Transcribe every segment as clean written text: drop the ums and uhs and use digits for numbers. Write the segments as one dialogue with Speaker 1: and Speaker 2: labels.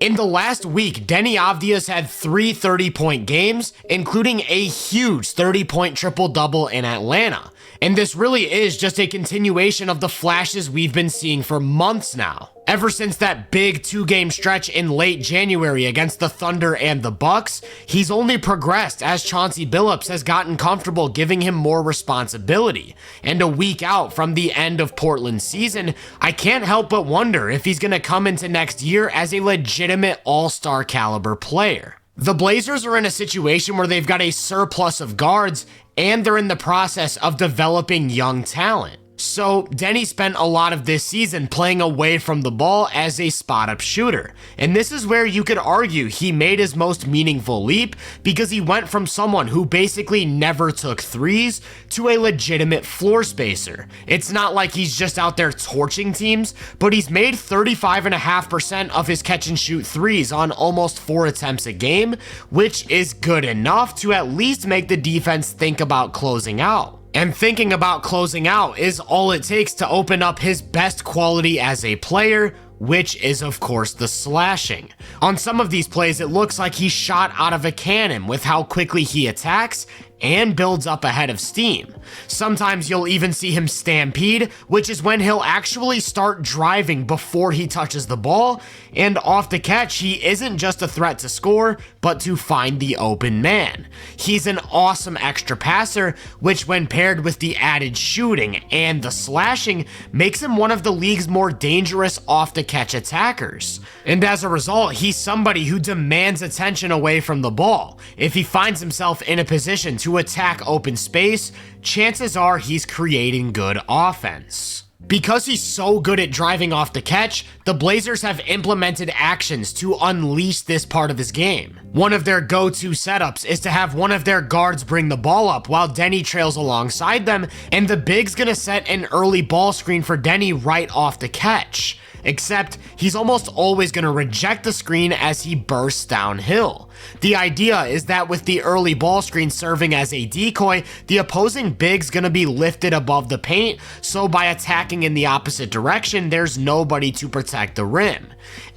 Speaker 1: In the last week, Deni Avdija's had 3 30-point games, including a huge 30-point triple-double in Atlanta. And this really is just a continuation of the flashes we've been seeing for months now. Ever since that big 2-game stretch in late January against the Thunder and the Bucks, he's only progressed as Chauncey Billups has gotten comfortable giving him more responsibility. And a week out from the end of Portland's season, I can't help but wonder if he's going to come into next year as a legitimate all-star caliber player. The Blazers are in a situation where they've got a surplus of guards and they're in the process of developing young talent. So Deni spent a lot of this season playing away from the ball as a spot-up shooter. And this is where you could argue he made his most meaningful leap because he went from someone who basically never took threes to a legitimate floor spacer. It's not like he's just out there torching teams, but he's made 35.5% of his catch and shoot threes on almost 4 attempts a game, which is good enough to at least make the defense think about closing out. And thinking about closing out is all it takes to open up his best quality as a player, which is of course the slashing. On some of these plays, it looks like he's shot out of a cannon with how quickly he attacks and builds up a head of steam. Sometimes you'll even see him stampede, which is when he'll actually start driving before he touches the ball, and off the catch, he isn't just a threat to score, but to find the open man. He's an awesome extra passer, which when paired with the added shooting and the slashing, makes him one of the league's more dangerous off the catch attackers. And as a result, he's somebody who demands attention away from the ball. If he finds himself in a position to attack open space, chances are he's creating good offense. Because he's so good at driving off the catch, the Blazers have implemented actions to unleash this part of his game. One of their go-to setups is to have one of their guards bring the ball up while Deni trails alongside them, and the big's gonna set an early ball screen for Deni right off the catch. Except he's almost always going to reject the screen as he bursts downhill. The idea is that with the early ball screen serving as a decoy, the opposing big's going to be lifted above the paint, so by attacking in the opposite direction, there's nobody to protect the rim.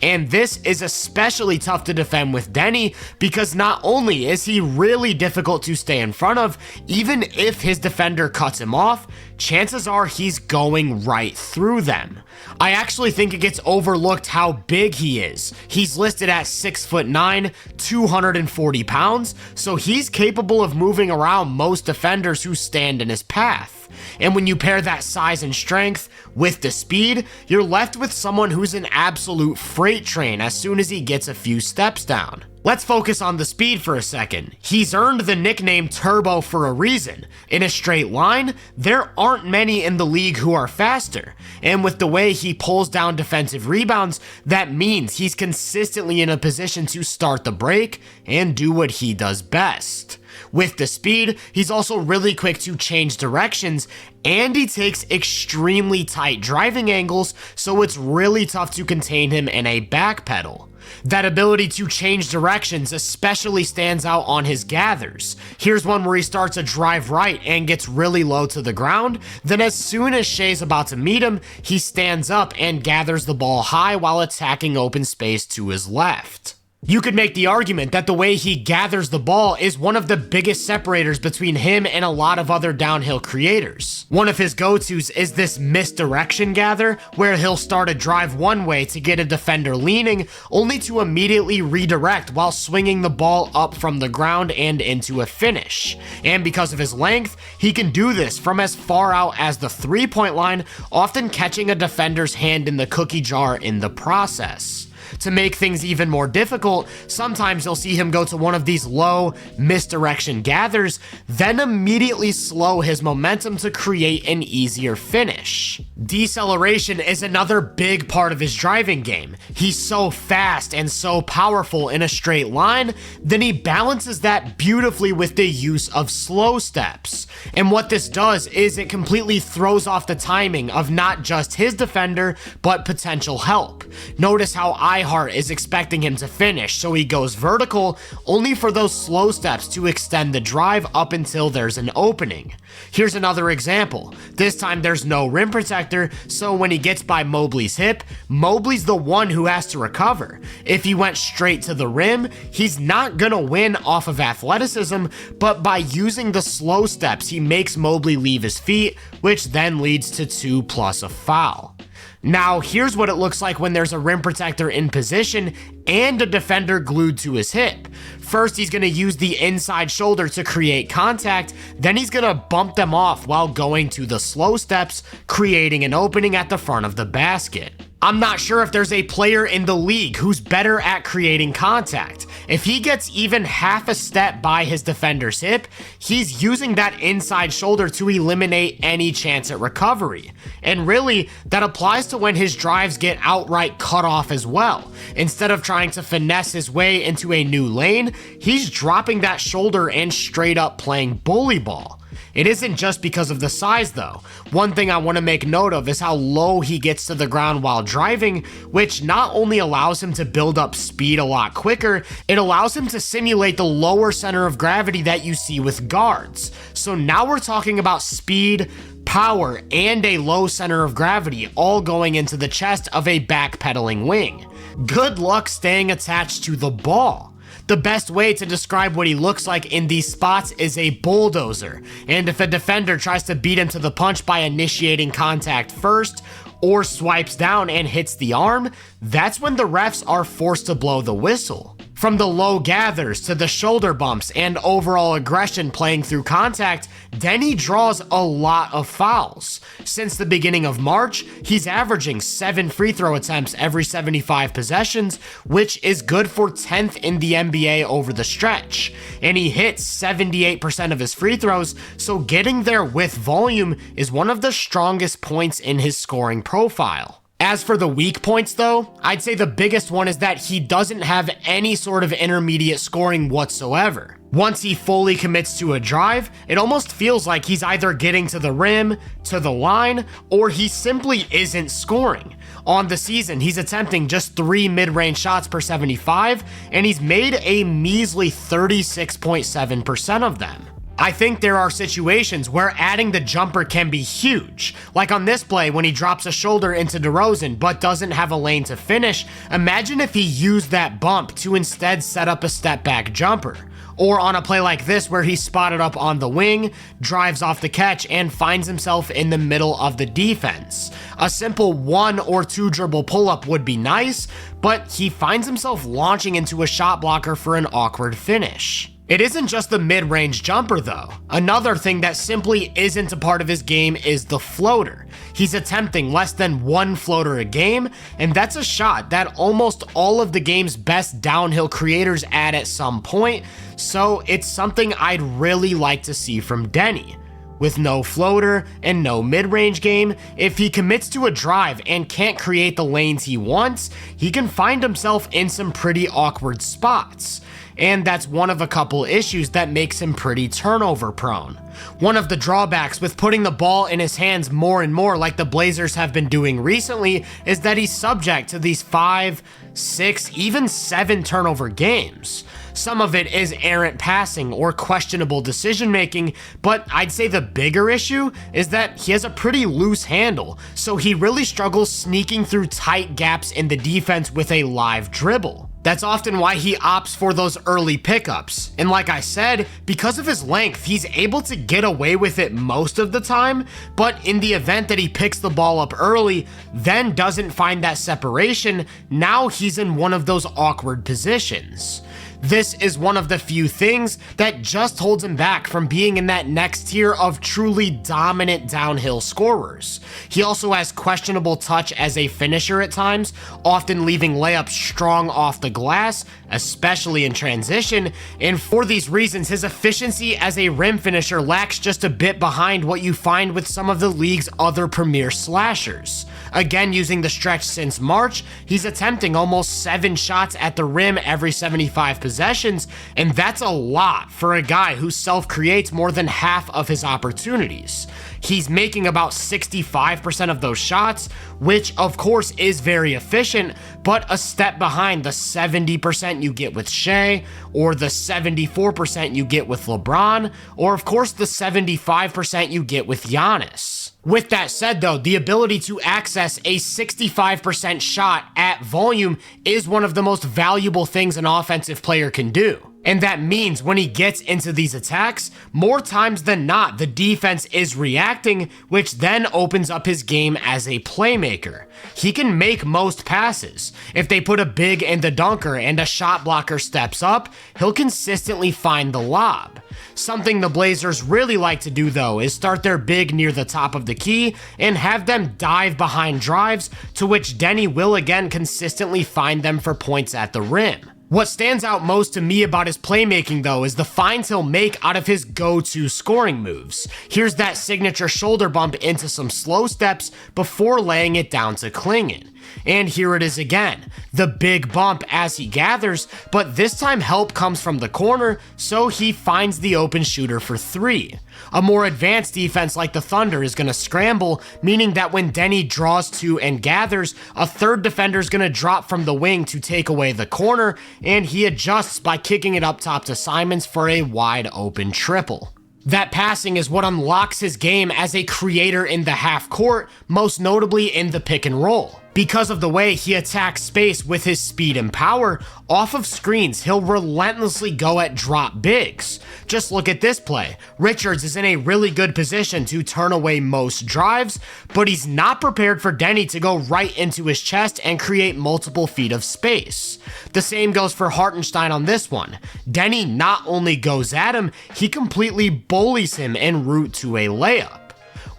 Speaker 1: And this is especially tough to defend with Deni because not only is he really difficult to stay in front of, even if his defender cuts him off, chances are he's going right through them. I actually think it gets overlooked how big he is. He's listed at 6'9", 240 pounds, so he's capable of moving around most defenders who stand in his path. And when you pair that size and strength with the speed, you're left with someone who's an absolute freight train as soon as he gets a few steps down. Let's focus on the speed for a second. He's earned the nickname Turbo for a reason. In a straight line, there aren't many in the league who are faster. And with the way he pulls down defensive rebounds, that means he's consistently in a position to start the break and do what he does best. With the speed, he's also really quick to change directions, and he takes extremely tight driving angles, so it's really tough to contain him in a back pedal. That ability to change directions especially stands out on his gathers. Here's one where he starts a drive right and gets really low to the ground, then as soon as Shea's about to meet him, he stands up and gathers the ball high while attacking open space to his left. You could make the argument that the way he gathers the ball is one of the biggest separators between him and a lot of other downhill creators. One of his go-tos is this misdirection gather, where he'll start a drive one way to get a defender leaning, only to immediately redirect while swinging the ball up from the ground and into a finish. And because of his length, he can do this from as far out as the three-point line, often catching a defender's hand in the cookie jar in the process. To make things even more difficult, sometimes you'll see him go to one of these low misdirection gathers, then immediately slow his momentum to create an easier finish. Deceleration is another big part of his driving game. He's so fast and so powerful in a straight line, then he balances that beautifully with the use of slow steps. And what this does is it completely throws off the timing of not just his defender, but potential help. Notice how iHeart is expecting him to finish, so he goes vertical, only for those slow steps to extend the drive up until there's an opening. Here's another example. This time there's no rim protector, so when he gets by Mobley's hip, Mobley's the one who has to recover. If he went straight to the rim, he's not gonna win off of athleticism, but by using the slow steps, he makes Mobley leave his feet, which then leads to 2+ a foul. Now, here's what it looks like when there's a rim protector in position and a defender glued to his hip. First, he's going to use the inside shoulder to create contact, then he's going to bump them off while going to the slow steps, creating an opening at the front of the basket. I'm not sure if there's a player in the league who's better at creating contact. If he gets even half a step by his defender's hip, he's using that inside shoulder to eliminate any chance at recovery. And really, that applies to when his drives get outright cut off as well. Instead of trying to finesse his way into a new lane, he's dropping that shoulder and straight up playing bully ball. It isn't just because of the size though. One thing I want to make note of is how low he gets to the ground while driving, which not only allows him to build up speed a lot quicker, it allows him to simulate the lower center of gravity that you see with guards. So now we're talking about speed, power, and a low center of gravity all going into the chest of a backpedaling wing. Good luck staying attached to the ball. The best way to describe what he looks like in these spots is a bulldozer, and if a defender tries to beat him to the punch by initiating contact first, or swipes down and hits the arm, that's when the refs are forced to blow the whistle. From the low gathers to the shoulder bumps and overall aggression playing through contact, Deni draws a lot of fouls. Since the beginning of March, he's averaging 7 free throw attempts every 75 possessions, which is good for 10th in the NBA over the stretch. And he hits 78% of his free throws, so getting there with volume is one of the strongest points in his scoring profile. As for the weak points though, I'd say the biggest one is that he doesn't have any sort of intermediate scoring whatsoever. Once he fully commits to a drive, it almost feels like he's either getting to the rim, to the line, or he simply isn't scoring. On the season, he's attempting just 3 mid-range shots per 75, and he's made a measly 36.7% of them. I think there are situations where adding the jumper can be huge. Like on this play when he drops a shoulder into DeRozan but doesn't have a lane to finish, imagine if he used that bump to instead set up a step back jumper. Or on a play like this where he's spotted up on the wing, drives off the catch, and finds himself in the middle of the defense. A simple 1 or 2 dribble pull-up would be nice, but he finds himself launching into a shot blocker for an awkward finish. It isn't just the mid-range jumper though. Another thing that simply isn't a part of his game is the floater. He's attempting less than 1 floater a game, and that's a shot that almost all of the game's best downhill creators add at some point, so it's something I'd really like to see from Deni. With no floater and no mid-range game, if he commits to a drive and can't create the lanes he wants, he can find himself in some pretty awkward spots. And that's one of a couple issues that makes him pretty turnover prone. One of the drawbacks with putting the ball in his hands more and more like the Blazers have been doing recently is that he's subject to these 5, 6, even 7 turnover games. Some of it is errant passing or questionable decision making, but I'd say the bigger issue is that he has a pretty loose handle, so he really struggles sneaking through tight gaps in the defense with a live dribble. That's often why he opts for those early pickups. And like I said, because of his length, he's able to get away with it most of the time, but in the event that he picks the ball up early, then doesn't find that separation, now he's in one of those awkward positions. This is one of the few things that just holds him back from being in that next tier of truly dominant downhill scorers. He also has questionable touch as a finisher at times, often leaving layups strong off the glass, especially in transition, and for these reasons, his efficiency as a rim finisher lacks just a bit behind what you find with some of the league's other premier slashers. Again, using the stretch since March, he's attempting almost 7 shots at the rim every 75 possessions, possessions, and that's a lot for a guy who self-creates more than half of his opportunities. He's making about 65% of those shots, which of course is very efficient, but a step behind the 70% you get with Shea, or the 74% you get with LeBron, or of course the 75% you get with Giannis. With that said though, the ability to access a 65% shot at volume is one of the most valuable things an offensive player can do. And that means when he gets into these attacks, more times than not, the defense is reacting, which then opens up his game as a playmaker. He can make most passes. If they put a big in the dunker and a shot blocker steps up, he'll consistently find the lob. Something the Blazers really like to do though is start their big near the top of the key and have them dive behind drives, to which Deni will again consistently find them for points at the rim. What stands out most to me about his playmaking though is the finds he'll make out of his go-to scoring moves. Here's that signature shoulder bump into some slow steps before laying it down to Klingin. And here it is again, the big bump as he gathers, but this time help comes from the corner, so he finds the open shooter for three. A more advanced defense like the Thunder is going to scramble, meaning that when Deni draws to and gathers, a third defender is going to drop from the wing to take away the corner, and he adjusts by kicking it up top to Simons for a wide open triple. That passing is what unlocks his game as a creator in the half court, most notably in the pick and roll. Because of the way he attacks space with his speed and power, off of screens, he'll relentlessly go at drop bigs. Just look at this play. Richards is in a really good position to turn away most drives, but he's not prepared for Deni to go right into his chest and create multiple feet of space. The same goes for Hartenstein on this one. Deni not only goes at him, he completely bullies him en route to a layup.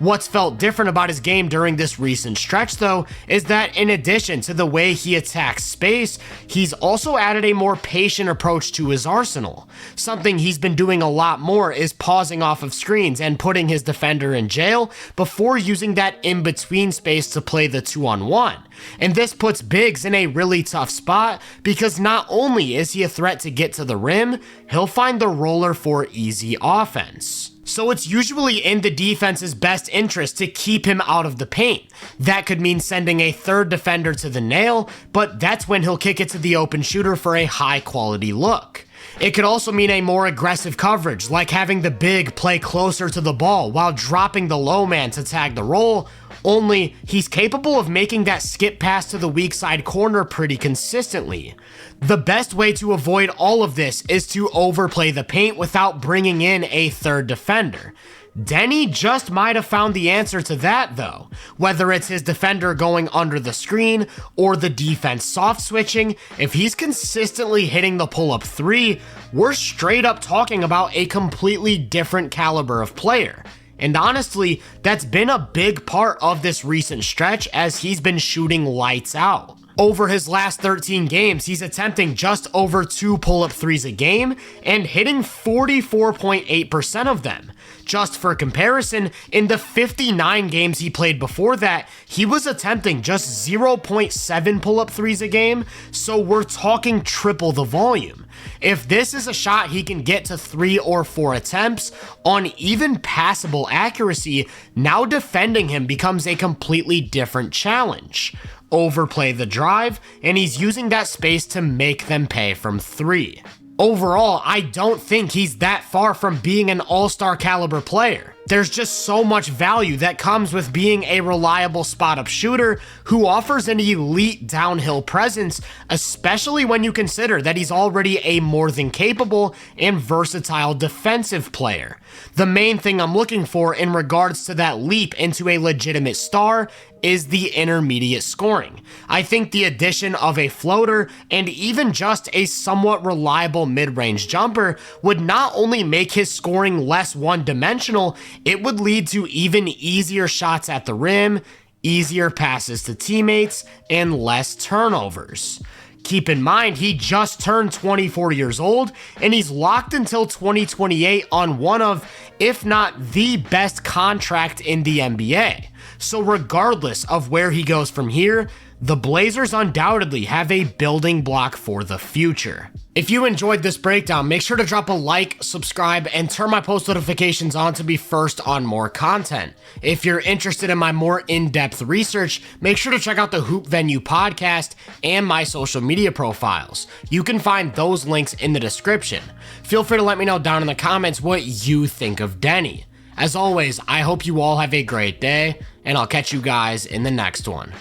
Speaker 1: What's felt different about his game during this recent stretch though is that in addition to the way he attacks space, he's also added a more patient approach to his arsenal. Something he's been doing a lot more is pausing off of screens and putting his defender in jail before using that in-between space to play the 2-on-1. And this puts Biggs in a really tough spot because not only is he a threat to get to the rim, he'll find the roller for easy offense. So it's usually in the defense's best interest to keep him out of the paint. That could mean sending a third defender to the nail, but that's when he'll kick it to the open shooter for a high quality look. It could also mean a more aggressive coverage, like having the big play closer to the ball while dropping the low man to tag the roll, only he's capable of making that skip pass to the weak side corner pretty consistently. The best way to avoid all of this is to overplay the paint without bringing in a third defender. Deni just might have found the answer to that though. Whether it's his defender going under the screen or the defense soft switching, if he's consistently hitting the pull-up three, we're straight up talking about a completely different caliber of player. And honestly, that's been a big part of this recent stretch as he's been shooting lights out. Over his last 13 games, he's attempting just over 2 pull-up threes a game and hitting 44.8% of them. Just for comparison, in the 59 games he played before that, he was attempting just 0.7 pull-up threes a game, so we're talking triple the volume. If this is a shot he can get to 3 or 4 attempts on even passable accuracy, now defending him becomes a completely different challenge. Overplay the drive, and he's using that space to make them pay from 3. Overall, I don't think he's that far from being an all-star caliber player. There's just so much value that comes with being a reliable spot-up shooter who offers an elite downhill presence, especially when you consider that he's already a more than capable and versatile defensive player. The main thing I'm looking for in regards to that leap into a legitimate star is the intermediate scoring. I think the addition of a floater and even just a somewhat reliable mid-range jumper would not only make his scoring less one-dimensional, it would lead to even easier shots at the rim, easier passes to teammates, and less turnovers. Keep in mind, he just turned 24 years old, and he's locked until 2028 on one of, if not the best contract in the NBA. So regardless of where he goes from here, the Blazers undoubtedly have a building block for the future. If you enjoyed this breakdown, make sure to drop a like, subscribe, and turn my post notifications on to be first on more content. If you're interested in my more in-depth research, make sure to check out the Hoop Venue podcast and my social media profiles. You can find those links in the description. Feel free to let me know down in the comments what you think of Deni. As always, I hope you all have a great day, and I'll catch you guys in the next one.